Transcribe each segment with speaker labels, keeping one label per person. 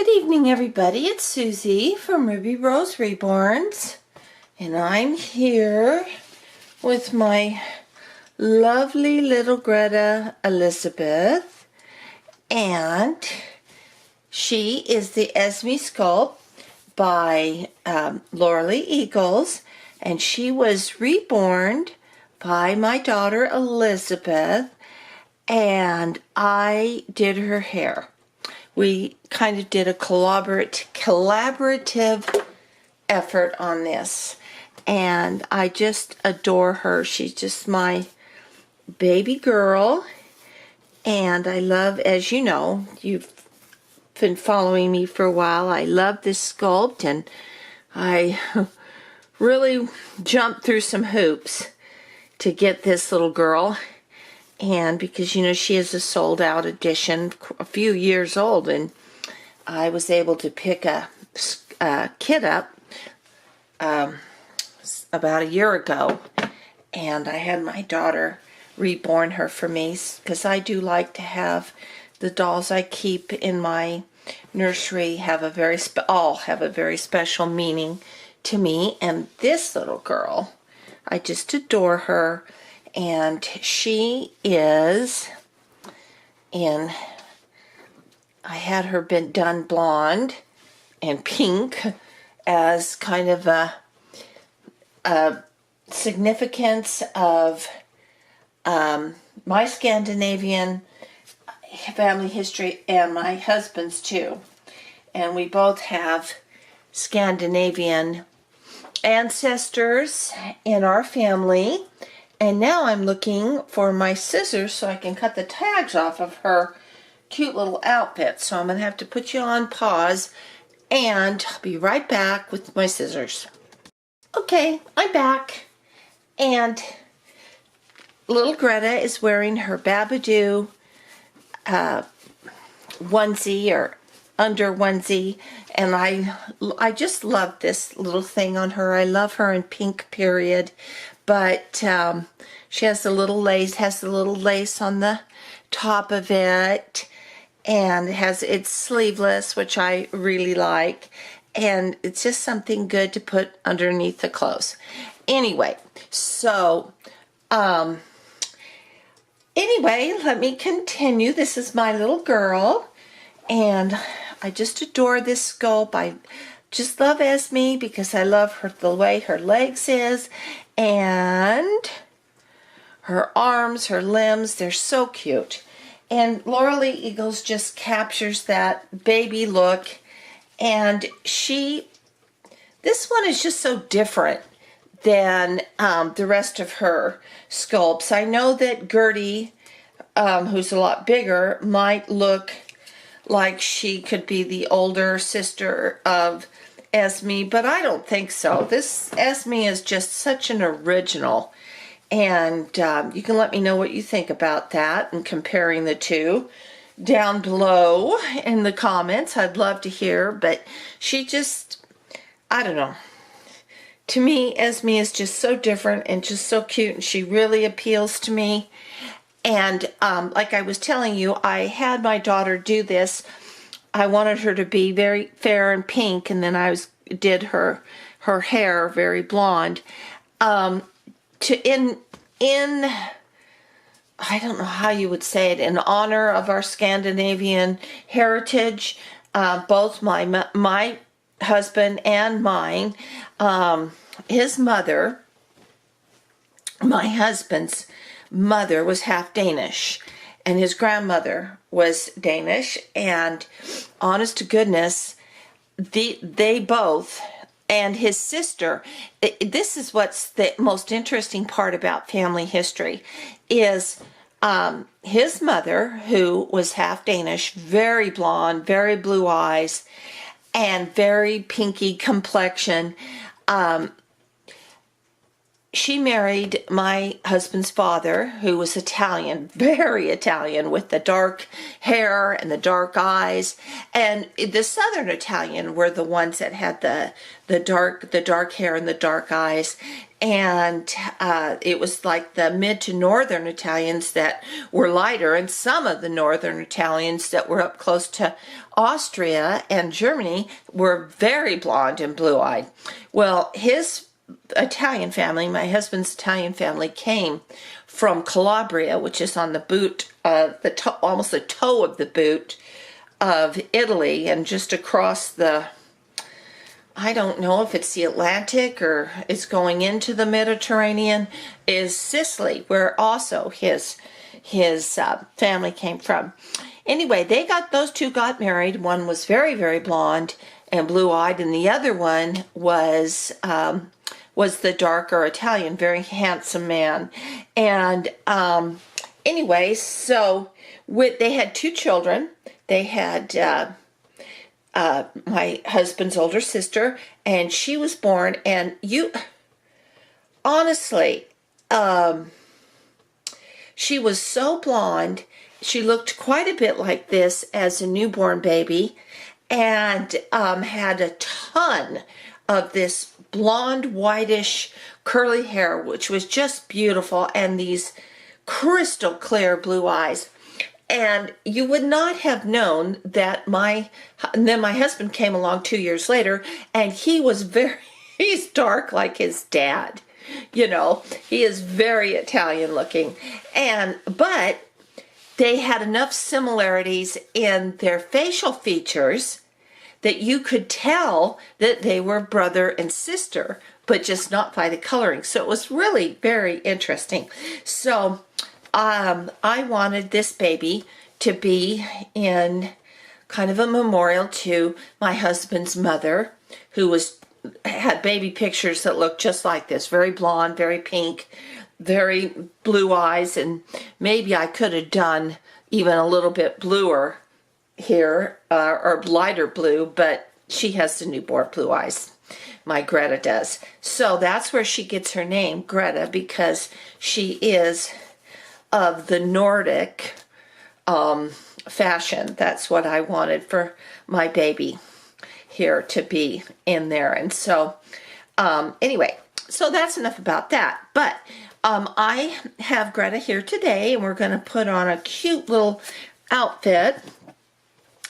Speaker 1: Good evening, everybody. It's Susie from Ruby Rose Reborns, and I'm here with my lovely little Greta Elizabeth, and she is the Esme sculpt by Lauralee Eagles, and she was reborn by my daughter Elizabeth, and I did her hair. We kind of did a collaborative effort on this, and I just adore her. She's just my baby girl, and I love, as you know, you've been following me for a while, I love this sculpt, and I really jumped through some hoops to get this little girl. And because, you know, she is a sold-out edition, a few years old, and I was able to pick a kit up about a year ago, and I had my daughter reborn her for me, because I do like to have the dolls I keep in my nursery have a very all have a very special meaning to me. And this little girl, I just adore her. And she is in, I had her been done blonde and pink as kind of a significance of my Scandinavian family history and my husband's too. And we both have Scandinavian ancestors in our family. And now I'm looking for my scissors so I can cut the tags off of her cute little outfit. So I'm going to have to put you on pause, and I'll be right back with my scissors. Okay, I'm back, and little Greta is wearing her Babadoo onesie or under onesie, and I just love this little thing on her. I love her in pink, period. But she has the little lace on the top of it, and it's sleeveless, which I really like, and it's just something good to put underneath the clothes. Anyway, so anyway, let me continue. This is my little girl, and I just adore this sculpt. I just love Esme because I love her, the way her legs is, and her arms, her limbs, they're so cute. And Lauralee Eagles just captures that baby look, and this one is just so different than the rest of her sculpts. I know that Gertie, who's a lot bigger, might look like she could be the older sister of Esme, but I don't think so. This Esme is just such an original, and you can let me know what you think about that and comparing the two down below in the comments. I'd love to hear, but she just, I don't know. To me, Esme is just so different and just so cute, and she really appeals to me. And like I was telling you, I had my daughter do this. I wanted her to be very fair and pink, and then I did her hair very blonde. I don't know how you would say it, in honor of our Scandinavian heritage, both my husband and mine, his mother, my husband's mother was half Danish, and his grandmother was Danish, and honest to goodness, they both, and his sister, this is what's the most interesting part about family history, is his mother, who was half Danish, very blonde, very blue eyes, and very pinky complexion, she married my husband's father, who was Italian, very Italian, with the dark hair and the dark eyes. And the Southern Italian were the ones that had the dark hair and the dark eyes. and it was like the mid to northern Italians that were lighter, and some of the northern Italians that were up close to Austria and Germany were very blonde and blue-eyed. Well, his Italian family, my husband's Italian family, came from Calabria, which is on the boot, almost the toe of the boot of Italy, and just across the, I don't know if it's the Atlantic or it's going into the Mediterranean, is Sicily, where also his family came from. Anyway, those two got married. One was very, very blonde and blue-eyed, and the other one was the darker Italian, very handsome man. And anyway, so they had two children. They had my husband's older sister, and she was born, and honestly, she was so blonde. She looked quite a bit like this as a newborn baby, and had a ton of this blonde, whitish, curly hair, which was just beautiful, and these crystal clear blue eyes. And you would not have known that and then my husband came along 2 years later, and he's dark like his dad. You know, he is very Italian looking. But they had enough similarities in their facial features that you could tell that they were brother and sister, but just not by the coloring. So it was really very interesting. So I wanted this baby to be in kind of a memorial to my husband's mother, who had baby pictures that looked just like this, very blonde, very pink, very blue eyes, and maybe I could have done even a little bit bluer here, or lighter blue, but she has the newborn blue eyes. My Greta does. So that's where she gets her name, Greta, because she is of the Nordic fashion. That's what I wanted for my baby here to be in there. And so anyway, so that's enough about that. But I have Greta here today, and we're going to put on a cute little outfit,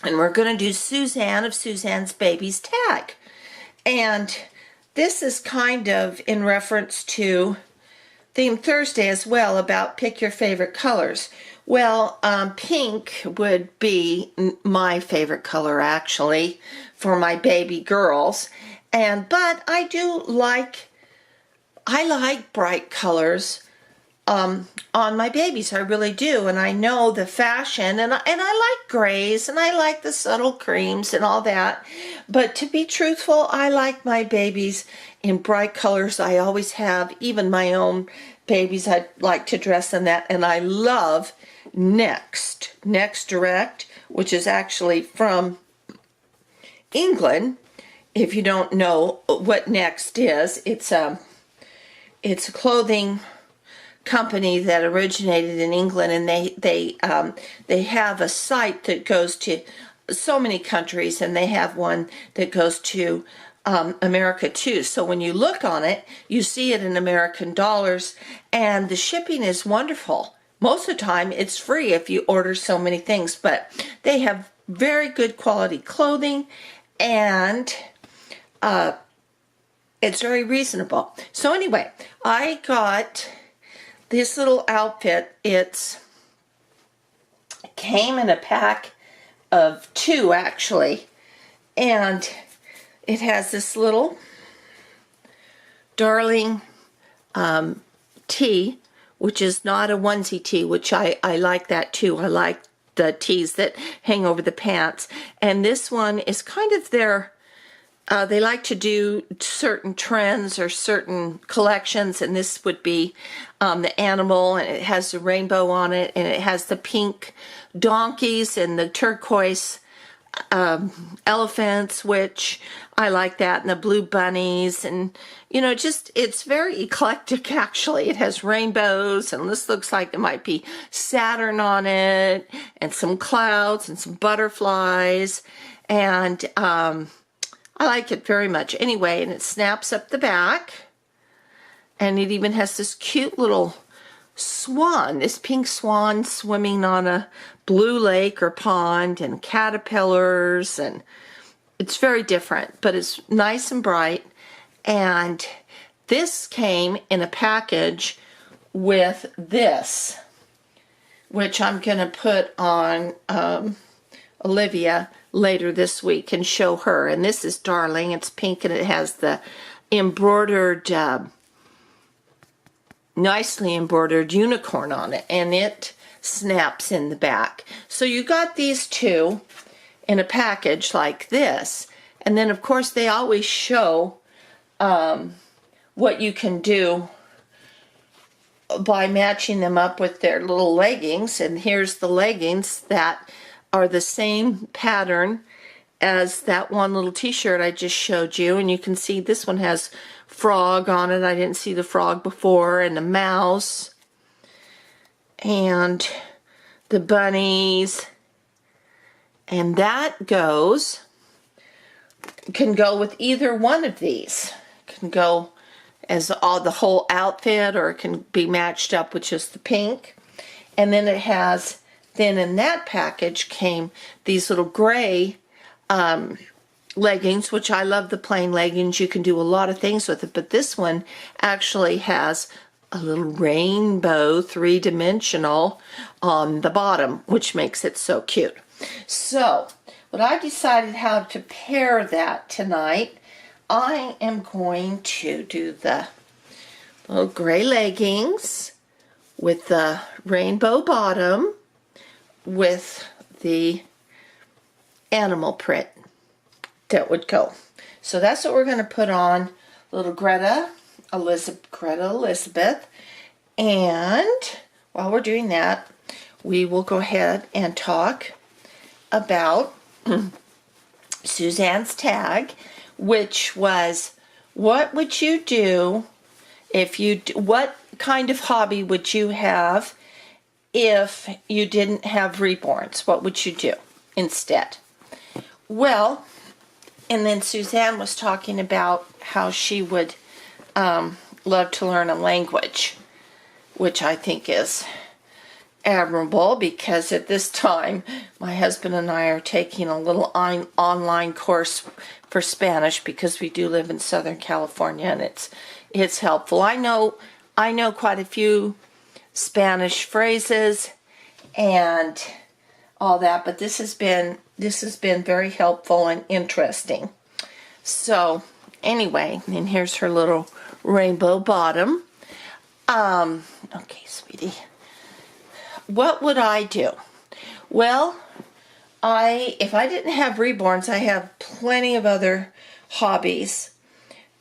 Speaker 1: and we're going to do Suzanne of Suzanne's Baby's Tag. And this is kind of in reference to Theme Thursday as well, about pick your favorite colors. Well, pink would be my favorite color, actually, for my baby girls. But I like bright colors on my babies. I really do. And I know the fashion, and I like grays, and I like the subtle creams and all that. But to be truthful, I like my babies in bright colors. I always have, even my own babies, I like to dress in that. And I love Next Direct, which is actually from England. If you don't know what Next is, it's a clothing company that originated in England, and they have a site that goes to so many countries, and they have one that goes to America too. So when you look on it, you see it in American dollars, and the shipping is wonderful. Most of the time it's free if you order so many things, but they have very good quality clothing, and it's very reasonable. So anyway, I got this little outfit. It came in a pack of 2, actually, and it has this little darling tee, which is not a onesie tee, which I like that too. I like the tees that hang over the pants. And this one is kind of they like to do certain trends or certain collections, and this would be the animal, and it has the rainbow on it, and it has the pink donkeys and the turquoise elephants, which I like that, and the blue bunnies, and it's very eclectic. Actually, it has rainbows, and this looks like it might be Saturn on it, and some clouds and some butterflies, and I like it very much. Anyway, and it snaps up the back, And it even has this cute little swan, this pink swan swimming on a blue lake or pond, and caterpillars, and it's very different, but it's nice and bright. And this came in a package with this, which I'm going to put on Olivia later this week and show her. And this is darling. It's pink and it has the embroidered, nicely embroidered unicorn on it, and it snaps in the back. So you got these two in a package like this, and then of course they always show what you can do by matching them up with their little leggings. And here's the leggings that are the same pattern as that one little t-shirt I just showed you, and you can see this one has frog on it. I didn't see the frog before, and the mouse and the bunnies, and that can go with either one of these. It can go as the whole outfit, or it can be matched up with just the pink. And then it has, then in that package came these little gray leggings, which I love the plain leggings. You can do a lot of things with it, but this one actually has a little rainbow, three-dimensional on the bottom, which makes it so cute. So, what I decided how to pair that tonight, I am going to do the little gray leggings with the rainbow bottom with the animal print that would go. So that's what we're going to put on little Greta Elizabeth. And while we're doing that, we will go ahead and talk about Suzanne's tag, which was, what would you do if what kind of hobby would you have if you didn't have reborns? What would you do instead? Well, and then Suzanne was talking about how she would love to learn a language, which I think is admirable, because at this time my husband and I are taking a little online course for Spanish, because we do live in Southern California, and it's helpful. I know quite a few Spanish phrases and all that, but this has been very helpful and interesting. So anyway, and here's her little rainbow bottom. Okay, sweetie. What would I do? Well, if I didn't have reborns, I have plenty of other hobbies.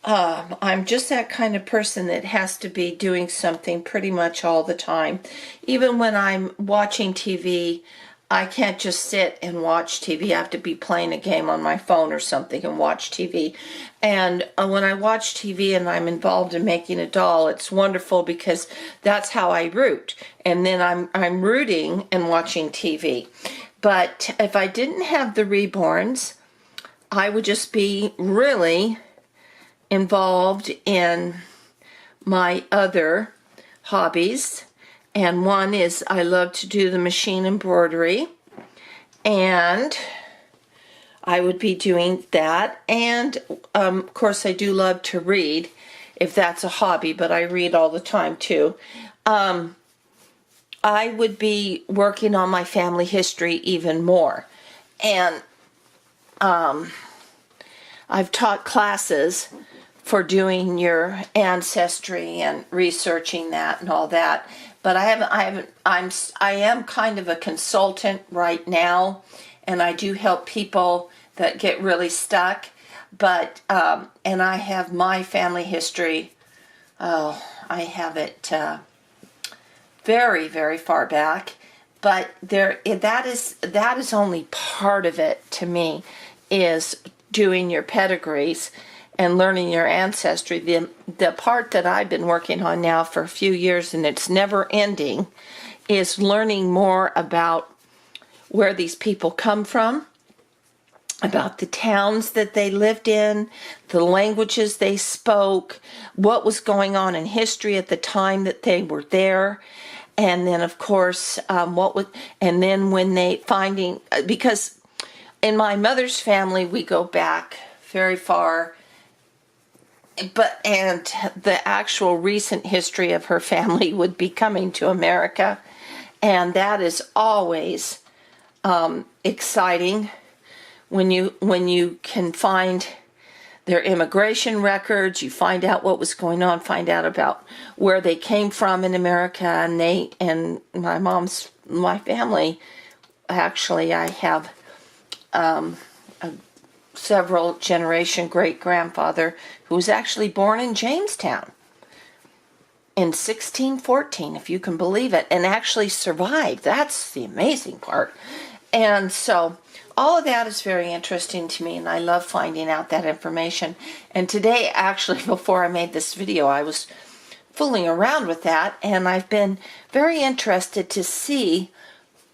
Speaker 1: I'm just that kind of person that has to be doing something pretty much all the time. Even when I'm watching TV, I can't just sit and watch TV. I have to be playing a game on my phone or something and watch TV. And when I watch TV and I'm involved in making a doll, it's wonderful, because that's how I root. And then I'm rooting and watching TV. But if I didn't have the reborns, I would just be really involved in my other hobbies. And one is I love to do the machine embroidery, and I would be doing that. And of course I do love to read, if that's a hobby, but I read all the time too. I would be working on my family history even more. And I've taught classes for doing your ancestry and researching that and all that. But I am kind of a consultant right now, and I do help people that get really stuck. But and I have my family history. Oh, I have it very, very far back. But that is only part of it to me, is doing your pedigrees and learning your ancestry. The part that I've been working on now for a few years, and it's never ending, is learning more about where these people come from, about the towns that they lived in, the languages they spoke, what was going on in history at the time that they were there. And then, of course, and then when they because in my mother's family, we go back very far, and the actual recent history of her family would be coming to America. And that is always exciting when you can find their immigration records, you find out what was going on, find out about where they came from in America, and my family, actually, I have a several generation great-grandfather who was actually born in Jamestown in 1614, if you can believe it, and actually survived. That's the amazing part. And so all of that is very interesting to me, and I love finding out that information. And today, actually, before I made this video, I was fooling around with that, and I've been very interested to see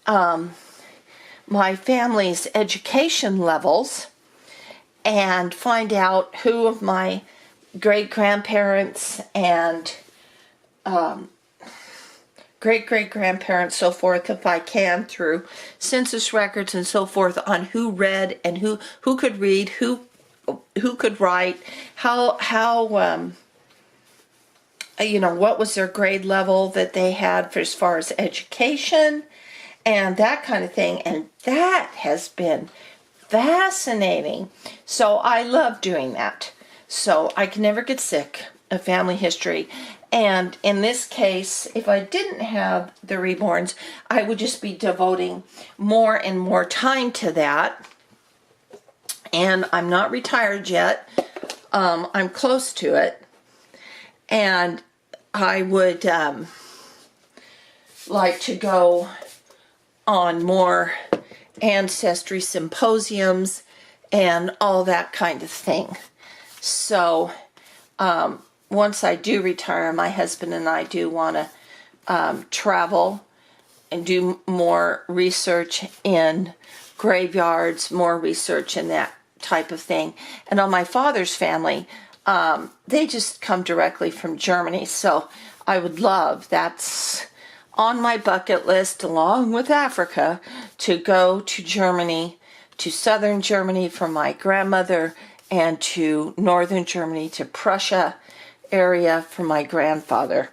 Speaker 1: my family's education levels and find out who of my great-grandparents and great-great-grandparents, so forth, if I can, through census records and so forth, on who read and who could read, who could write, how what was their grade level that they had for as far as education and that kind of thing. And that has been fascinating. So I love doing that. So I can never get sick of family history. And in this case, if I didn't have the Reborns, I would just be devoting more and more time to that. And I'm not retired yet. I'm close to it. And I would like to go on more ancestry symposiums and all that kind of thing. So once I do retire, my husband and I do want to travel and do more research in graveyards, more research in that type of thing. And on my father's family, they just come directly from Germany. So I would love, that's on my bucket list, along with Africa, to go to Germany, to southern Germany for my grandmother, and to northern Germany, to Prussia area for my grandfather,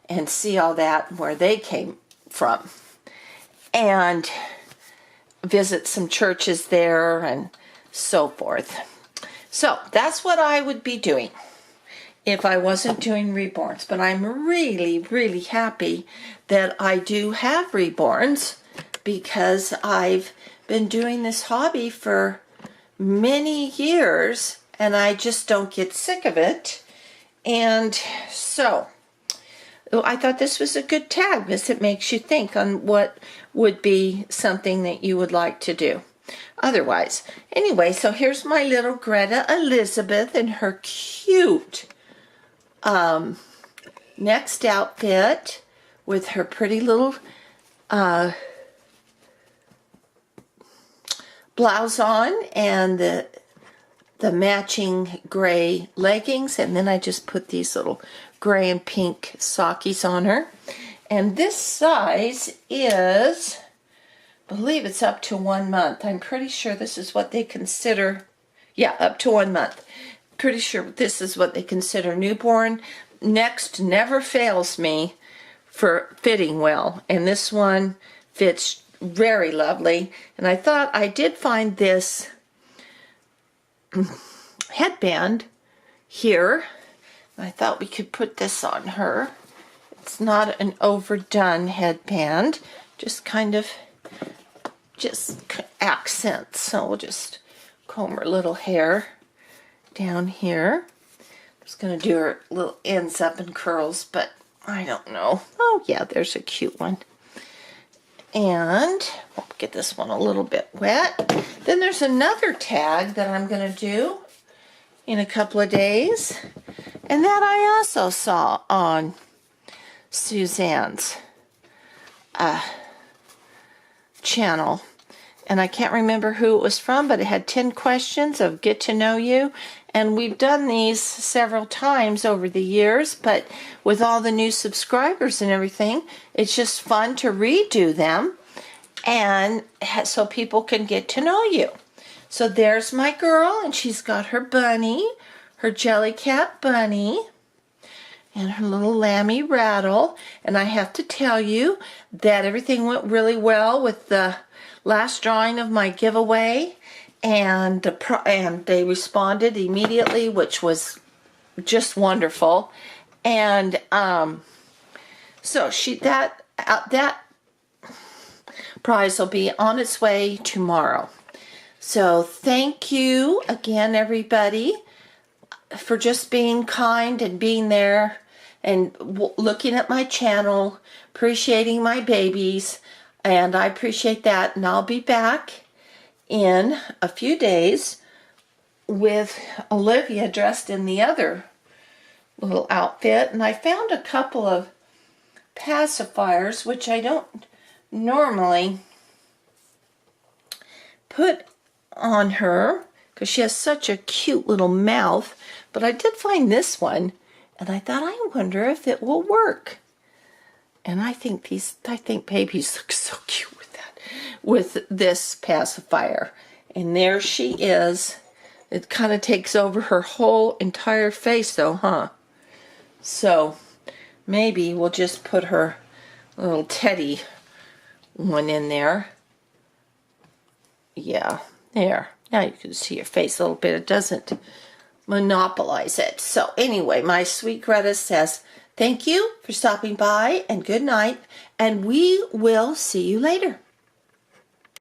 Speaker 1: and see all that, where they came from, and visit some churches there and so forth. So that's what I would be doing if I wasn't doing Reborns. But I'm really, really happy that I do have Reborns, because I've been doing this hobby for many years and I just don't get sick of it. And so I thought this was a good tag, because it makes you think on what would be something that you would like to do otherwise. Anyway, so here's my little Greta Elizabeth in her cute next outfit with her pretty little blouse on and the matching gray leggings, and then I just put these little gray and pink sockies on her. And this size is, I believe it's up to 1 month. I'm pretty sure this is what they consider, yeah, up to 1 month. Pretty sure this is what they consider newborn. Next never fails me for fitting well, and this one fits very lovely. And I thought I did find this headband here. I thought we could put this on her. It's not an overdone headband, just kind of accents. So we'll just comb her little hair down here. I'm just going to do her little ends up in curls, but I don't know. Oh yeah, there's a cute one. And we'll get this one a little bit wet. Then there's another tag that I'm going to do in a couple of days, and that I also saw on Suzanne's channel. and I can't remember who it was from, but it had 10 questions of get to know you. And we've done these several times over the years, but with all the new subscribers and everything, it's just fun to redo them, and so people can get to know you. So there's my girl, and she's got her bunny, her Jellycat bunny, and her little Lammy Rattle. And I have to tell you that everything went really well with the last drawing of my giveaway, and they responded immediately, which was just wonderful. And so that prize will be on its way tomorrow. So thank you again, everybody, for just being kind and being there and looking at my channel, appreciating my babies, and I appreciate that. And I'll be back in a few days with Olivia dressed in the other little outfit. And I found a couple of pacifiers, which I don't normally put on her because she has such a cute little mouth, but I did find this one, and I thought, I wonder if it will work. And I think babies look so cute with this pacifier. And there she is. It kind of takes over her whole entire face though, huh? So maybe we'll just put her little teddy one in there. Yeah, there. Now you can see her face a little bit. It doesn't monopolize it. So anyway, my sweet Greta says, thank you for stopping by and good night. And we will see you later.